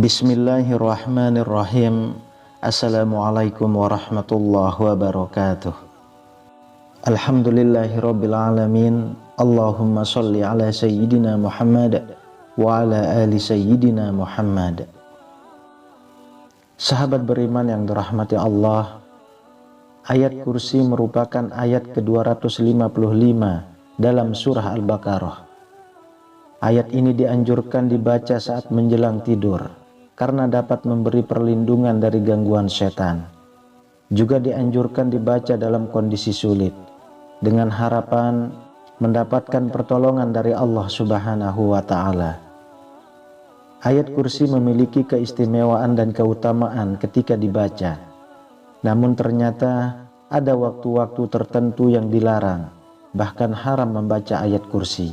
Bismillahirrahmanirrahim. Assalamualaikum warahmatullahi wabarakatuh. Alhamdulillahirabbil alamin. Allahumma shalli ala sayyidina Muhammad wa ala ali sayyidina Muhammad. Sahabat beriman yang dirahmati Allah, ayat kursi merupakan ayat ke-255 dalam surah Al-Baqarah. Ayat ini dianjurkan dibaca saat menjelang tidur karena dapat memberi perlindungan dari gangguan setan. Juga dianjurkan dibaca dalam kondisi sulit dengan harapan mendapatkan pertolongan dari Allah Subhanahu wa Ta'ala. Ayat kursi memiliki keistimewaan dan keutamaan ketika dibaca. Namun ternyata ada waktu-waktu tertentu yang dilarang, bahkan haram membaca ayat kursi.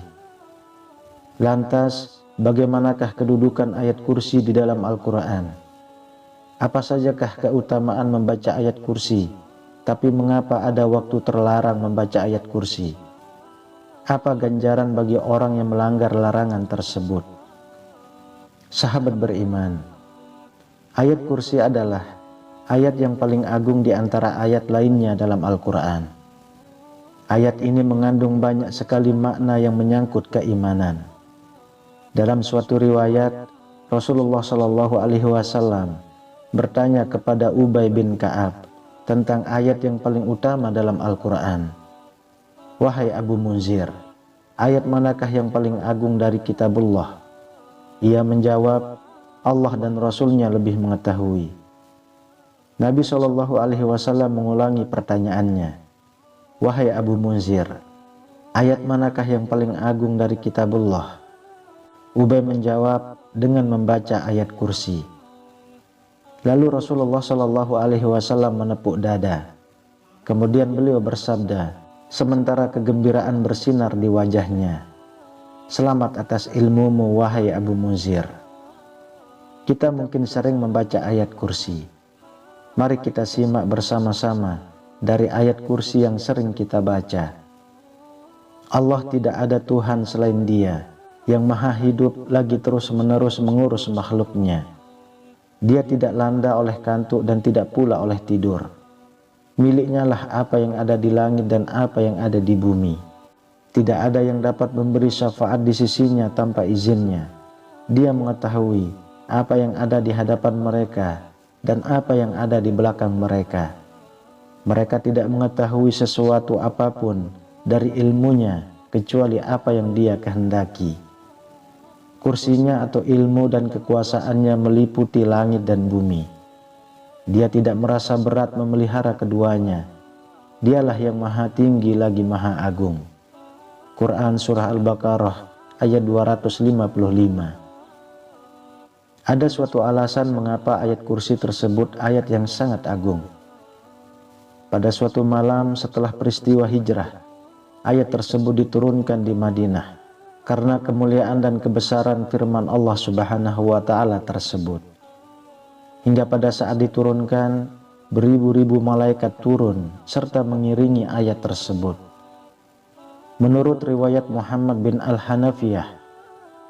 Lantas, bagaimanakah kedudukan ayat kursi di dalam Al-Quran? Apa sajakah keutamaan membaca ayat kursi? Tapi mengapa ada waktu terlarang membaca ayat kursi? Apa ganjaran bagi orang yang melanggar larangan tersebut? Sahabat beriman, ayat kursi adalah ayat yang paling agung di antara ayat lainnya dalam Al-Quran. Ayat ini mengandung banyak sekali makna yang menyangkut keimanan. Dalam suatu riwayat, Rasulullah Shallallahu Alaihi Wasallam bertanya kepada Ubay bin Ka'ab tentang ayat yang paling utama dalam Al-Quran. Wahai Abu Munzir, ayat manakah yang paling agung dari kitabullah? Ia menjawab, Allah dan Rasulnya lebih mengetahui. Nabi Shallallahu Alaihi Wasallam mengulangi pertanyaannya. Wahai Abu Munzir, ayat manakah yang paling agung dari kitabullah? Ubay menjawab dengan membaca ayat kursi. Lalu Rasulullah Shallallahu Alaihi Wasallam menepuk dada. Kemudian beliau bersabda, sementara kegembiraan bersinar di wajahnya, selamat atas ilmumu wahai Abu Munzir. Kita mungkin sering membaca ayat kursi. Mari kita simak bersama-sama dari ayat kursi yang sering kita baca. Allah tidak ada Tuhan selain Dia, yang maha hidup lagi terus-menerus mengurus makhluknya. Dia tidak landa oleh kantuk dan tidak pula oleh tidur. Miliknya lah apa yang ada di langit dan apa yang ada di bumi. Tidak ada yang dapat memberi syafaat di sisinya tanpa izinnya. Dia mengetahui apa yang ada di hadapan mereka dan apa yang ada di belakang mereka. Mereka tidak mengetahui sesuatu apapun dari ilmunya kecuali apa yang Dia kehendaki. Kursinya atau ilmu dan kekuasaannya meliputi langit dan bumi. Dia tidak merasa berat memelihara keduanya. Dialah yang maha tinggi lagi maha agung. Quran Surah Al-Baqarah ayat 255. Ada suatu alasan mengapa ayat kursi tersebut ayat yang sangat agung. Pada suatu malam setelah peristiwa hijrah, ayat tersebut diturunkan di Madinah karena kemuliaan dan kebesaran firman Allah Subhanahu wa Ta'ala tersebut. Hingga pada saat diturunkan, beribu-ribu malaikat turun serta mengiringi ayat tersebut. Menurut riwayat Muhammad bin Al-Hanafiyah,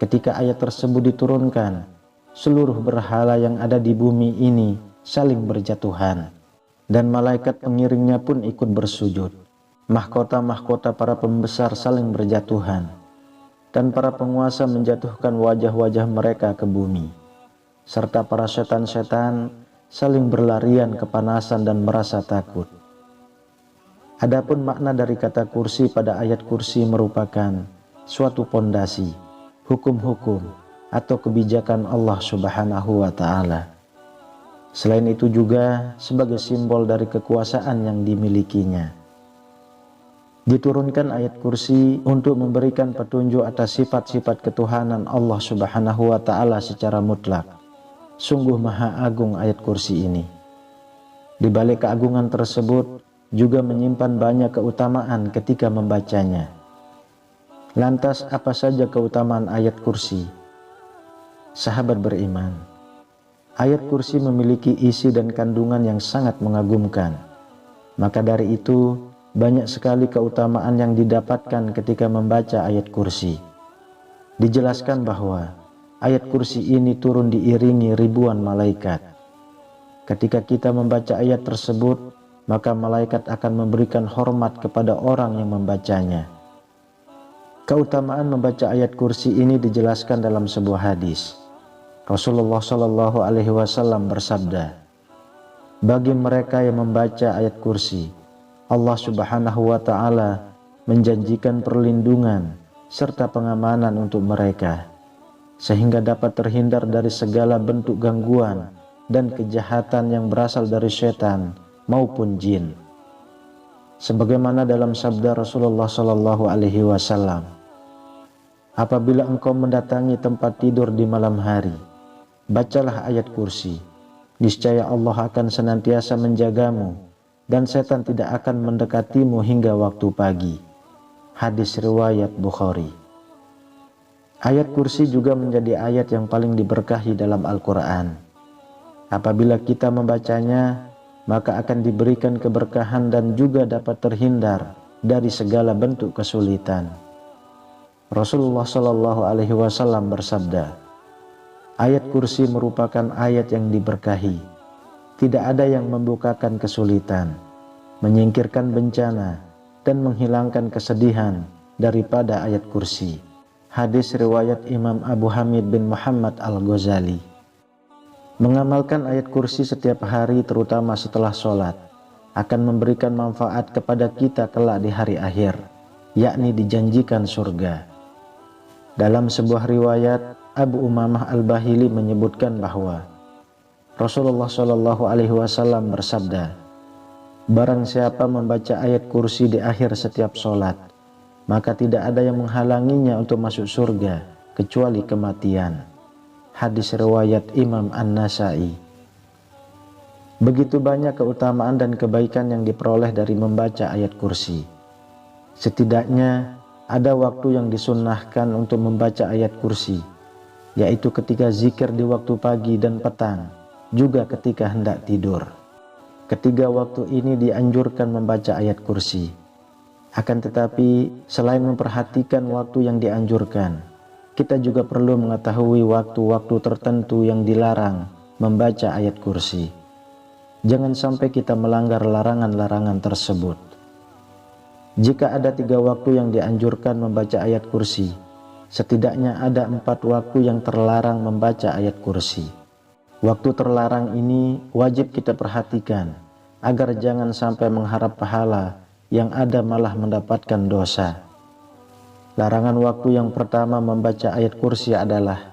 ketika ayat tersebut diturunkan, seluruh berhala yang ada di bumi ini saling berjatuhan, dan malaikat pengiringnya pun ikut bersujud. Mahkota-mahkota para pembesar saling berjatuhan, dan para penguasa menjatuhkan wajah-wajah mereka ke bumi, serta para setan-setan saling berlarian kepanasan dan merasa takut. Adapun makna dari kata kursi pada ayat kursi merupakan suatu pondasi, hukum-hukum atau kebijakan Allah Subhanahu wa Ta'ala. Selain itu juga sebagai simbol dari kekuasaan yang dimilikinya. Diturunkan ayat kursi untuk memberikan petunjuk atas sifat-sifat ketuhanan Allah Subhanahu wa Ta'ala secara mutlak. Sungguh maha agung ayat kursi ini. Di balik keagungan tersebut juga menyimpan banyak keutamaan ketika membacanya. Lantas apa saja keutamaan ayat kursi? Sahabat beriman, ayat kursi memiliki isi dan kandungan yang sangat mengagumkan. Maka dari itu, banyak sekali keutamaan yang didapatkan ketika membaca ayat kursi. Dijelaskan bahwa ayat kursi ini turun diiringi ribuan malaikat. Ketika kita membaca ayat tersebut, maka malaikat akan memberikan hormat kepada orang yang membacanya. Keutamaan membaca ayat kursi ini dijelaskan dalam sebuah hadis. Rasulullah Shallallahu Alaihi Wasallam bersabda, bagi mereka yang membaca ayat kursi, Allah Subhanahu Wa Taala menjanjikan perlindungan serta pengamanan untuk mereka, sehingga dapat terhindar dari segala bentuk gangguan dan kejahatan yang berasal dari setan maupun jin. Sebagaimana dalam sabda Rasulullah Shallallahu Alaihi Wasallam, apabila engkau mendatangi tempat tidur di malam hari, bacalah ayat kursi, niscaya Allah akan senantiasa menjagamu dan setan tidak akan mendekatimu hingga waktu pagi. Hadis riwayat Bukhari. Ayat kursi juga menjadi ayat yang paling diberkahi dalam Al-Quran. Apabila kita membacanya, maka akan diberikan keberkahan dan juga dapat terhindar dari segala bentuk kesulitan. Rasulullah Shallallahu Alaihi Wasallam bersabda, ayat kursi merupakan ayat yang diberkahi. Tidak ada yang membukakan kesulitan, menyingkirkan bencana, dan menghilangkan kesedihan daripada ayat kursi. Hadis riwayat Imam Abu Hamid bin Muhammad Al-Ghazali. Mengamalkan ayat kursi setiap hari, terutama setelah sholat, akan memberikan manfaat kepada kita kelak di hari akhir, yakni dijanjikan surga. Dalam sebuah riwayat, Abu Umamah Al-Bahili menyebutkan bahwa Rasulullah Shallallahu Alaihi Wasallam bersabda, barang siapa membaca ayat kursi di akhir setiap sholat, maka tidak ada yang menghalanginya untuk masuk surga kecuali kematian. Hadis riwayat Imam An-Nasai. Begitu banyak keutamaan dan kebaikan yang diperoleh dari membaca ayat kursi. Setidaknya ada waktu yang disunnahkan untuk membaca ayat kursi, yaitu ketika zikir di waktu pagi dan petang, juga ketika hendak tidur. Ketiga waktu ini dianjurkan membaca ayat kursi. Akan tetapi, selain memperhatikan waktu yang dianjurkan, kita juga perlu mengetahui waktu-waktu tertentu yang dilarang membaca ayat kursi. Jangan sampai kita melanggar larangan-larangan tersebut. Jika ada 3 waktu yang dianjurkan membaca ayat kursi, setidaknya ada 4 waktu yang terlarang membaca ayat kursi. Waktu terlarang ini wajib kita perhatikan, agar jangan sampai mengharap pahala yang ada malah mendapatkan dosa. Larangan waktu yang pertama membaca ayat kursi adalah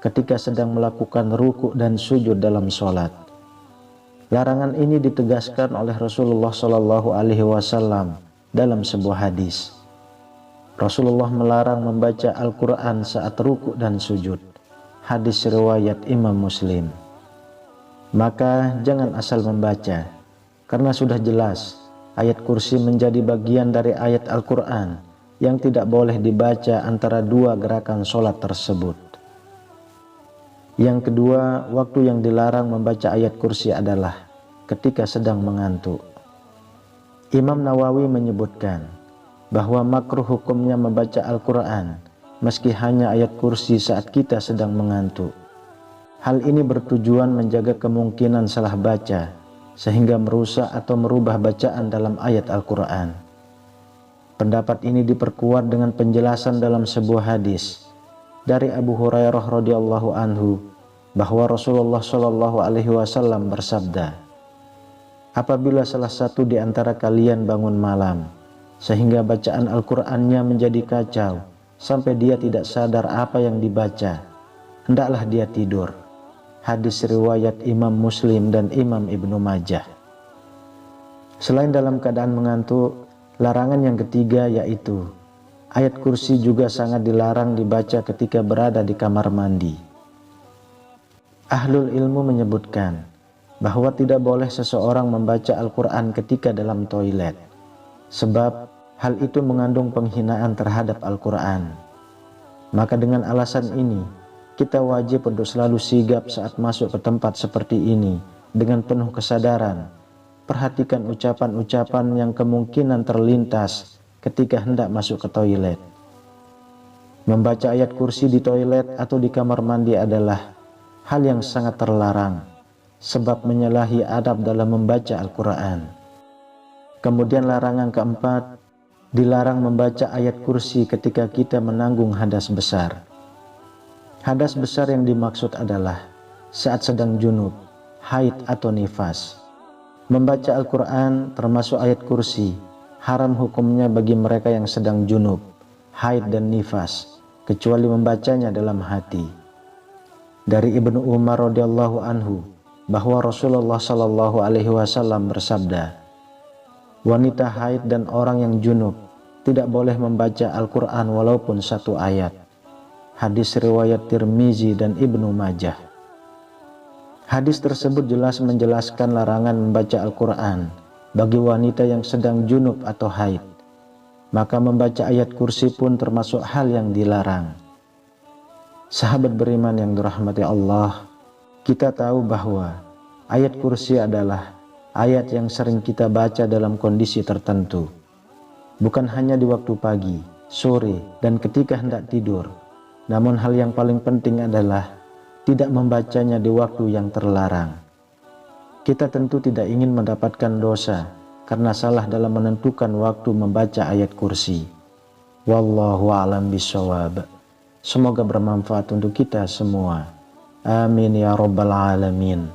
ketika sedang melakukan ruku dan sujud dalam sholat. Larangan ini ditegaskan oleh Rasulullah Shallallahu Alaihi Wasallam dalam sebuah hadis. Rasulullah melarang membaca Al-Quran saat ruku dan sujud. Hadis riwayat Imam Muslim. Maka jangan asal membaca, karena sudah jelas ayat kursi menjadi bagian dari ayat Al-Quran yang tidak boleh dibaca antara 2 gerakan sholat tersebut. Yang kedua, waktu yang dilarang membaca ayat kursi adalah ketika sedang mengantuk. Imam Nawawi menyebutkan bahwa makruh hukumnya membaca Al-Quran meski hanya ayat kursi saat kita sedang mengantuk. Hal ini bertujuan menjaga kemungkinan salah baca, sehingga merusak atau merubah bacaan dalam ayat Al-Quran. Pendapat ini diperkuat dengan penjelasan dalam sebuah hadis dari Abu Hurairah radhiyallahu anhu bahwa Rasulullah Shallallahu Alaihi Wasallam bersabda, apabila salah satu di antara kalian bangun malam sehingga bacaan Al-Qur'annya menjadi kacau sampai dia tidak sadar apa yang dibaca, hendaklah dia tidur. Hadis riwayat Imam Muslim dan Imam Ibnu Majah. Selain dalam keadaan mengantuk, larangan yang ketiga yaitu ayat kursi juga sangat dilarang dibaca ketika berada di kamar mandi. Ahlul ilmu menyebutkan bahwa tidak boleh seseorang membaca Al-Quran ketika dalam toilet, sebab hal itu mengandung penghinaan terhadap Al-Quran. Maka dengan alasan ini, kita wajib untuk selalu sigap saat masuk ke tempat seperti ini dengan penuh kesadaran. Perhatikan ucapan-ucapan yang kemungkinan terlintas ketika hendak masuk ke toilet. Membaca ayat kursi di toilet atau di kamar mandi adalah hal yang sangat terlarang, sebab menyalahi adab dalam membaca Al-Quran. Kemudian larangan keempat, dilarang membaca ayat kursi ketika kita menanggung hadas besar. Hadas besar yang dimaksud adalah saat sedang junub, haid atau nifas. Membaca Al-Quran termasuk ayat kursi, haram hukumnya bagi mereka yang sedang junub, haid dan nifas, kecuali membacanya dalam hati. Dari Ibnu Umar radhiyallahu anhu bahwa Rasulullah shallallahu alaihi wasallam bersabda, wanita haid dan orang yang junub tidak boleh membaca Al-Quran walaupun satu ayat. Hadis riwayat Tirmizi dan Ibnu Majah. Hadis tersebut jelas menjelaskan larangan membaca Al-Quran bagi wanita yang sedang junub atau haid. Maka membaca ayat kursi pun termasuk hal yang dilarang. Sahabat beriman yang dirahmati Allah, kita tahu bahwa ayat kursi adalah ayat yang sering kita baca dalam kondisi tertentu. Bukan hanya di waktu pagi, sore, dan ketika hendak tidur. Namun hal yang paling penting adalah tidak membacanya di waktu yang terlarang. Kita tentu tidak ingin mendapatkan dosa karena salah dalam menentukan waktu membaca ayat kursi. Wallahu a'lam bishawab. Semoga bermanfaat untuk kita semua. Amin ya rabbal alamin.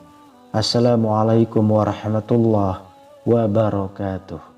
Assalamualaikum warahmatullahi wabarakatuh.